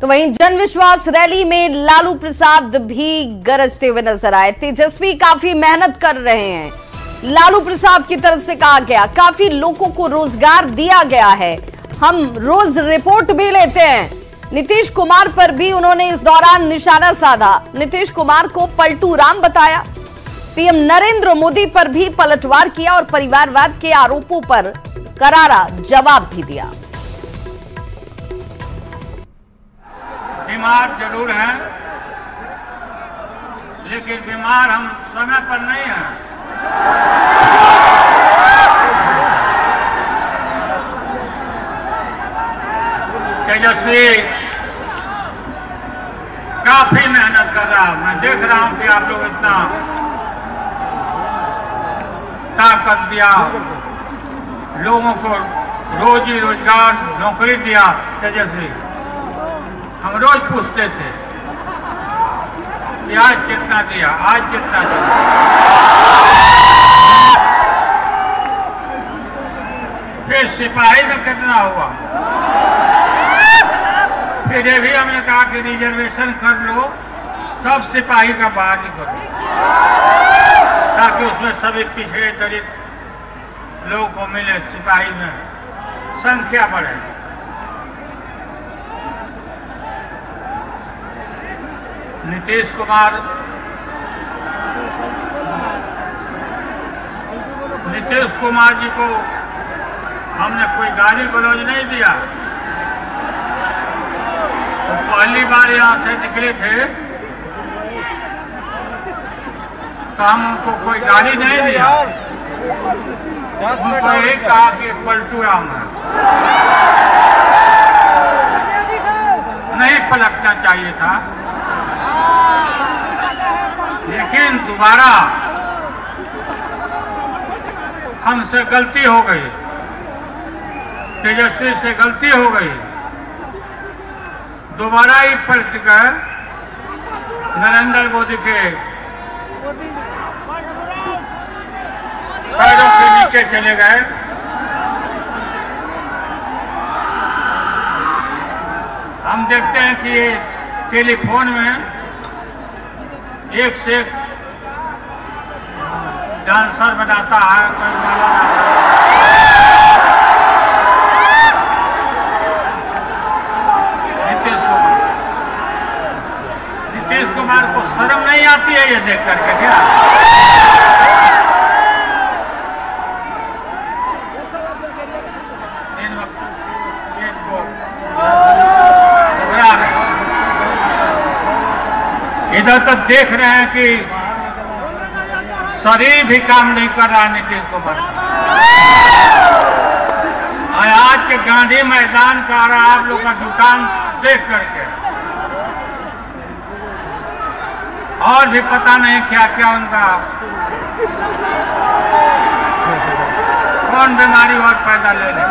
तो वहीं जन विश्वास रैली में लालू प्रसाद भी गरजते हुए नजर आए। तेजस्वी काफी मेहनत कर रहे हैं। लालू प्रसाद की तरफ से कहा गया काफी लोगों को रोजगार दिया गया है, हम रोज रिपोर्ट भी लेते हैं। नीतीश कुमार पर भी उन्होंने इस दौरान निशाना साधा। नीतीश कुमार को पलटू राम बताया। पीएम नरेंद्र मोदी पर भी पलटवार किया और परिवारवाद के आरोपों पर करारा जवाब भी दिया। बीमार जरूर हैं, लेकिन बीमार हम समय पर नहीं हैं। तेजस्वी काफी मेहनत कर रहा हूं। मैं देख रहा हूं कि आप लोग इतना ताकत दिया, लोगों को रोजी रोजगार नौकरी दिया। तेजस्वी हम रोज पूछते थे कि आज कितना दिया, आज कितना दिया। फिर सिपाही में कितना हुआ, फिर ये भी हमने कहा कि रिजर्वेशन कर लो, तब सिपाही का बहाली करो, ताकि उसमें सभी पिछड़े दलित लोगों को मिले, सिपाही में संख्या बढ़े। नीतीश कुमार जी को हमने कोई गाली गलौज नहीं दिया। तो पहली बार यहां से निकले थे तो हम उनको कोई गाली नहीं दिया, उनको यही कहा कि पलटू राम है, नहीं पलटना चाहिए था। लेकिन दोबारा हमसे गलती हो गई, तेजस्वी से गलती हो गई। दोबारा ही पलट कर नरेंद्र मोदी के पैरों के नीचे चले गए। हम देखते हैं कि ये टेलीफोन में एक से एक डांसर बनाता है, नीतीश कुमार को शर्म नहीं आती है ये देख करके क्या? इधर तो देख रहे हैं कि शरीर भी काम नहीं कर रहा नीतीश कुमार। आज के गांधी मैदान का आ रहा आप लोग का दुकान देख करके, और भी पता नहीं क्या क्या उनका कौन बीमारी और पैदा ले ले।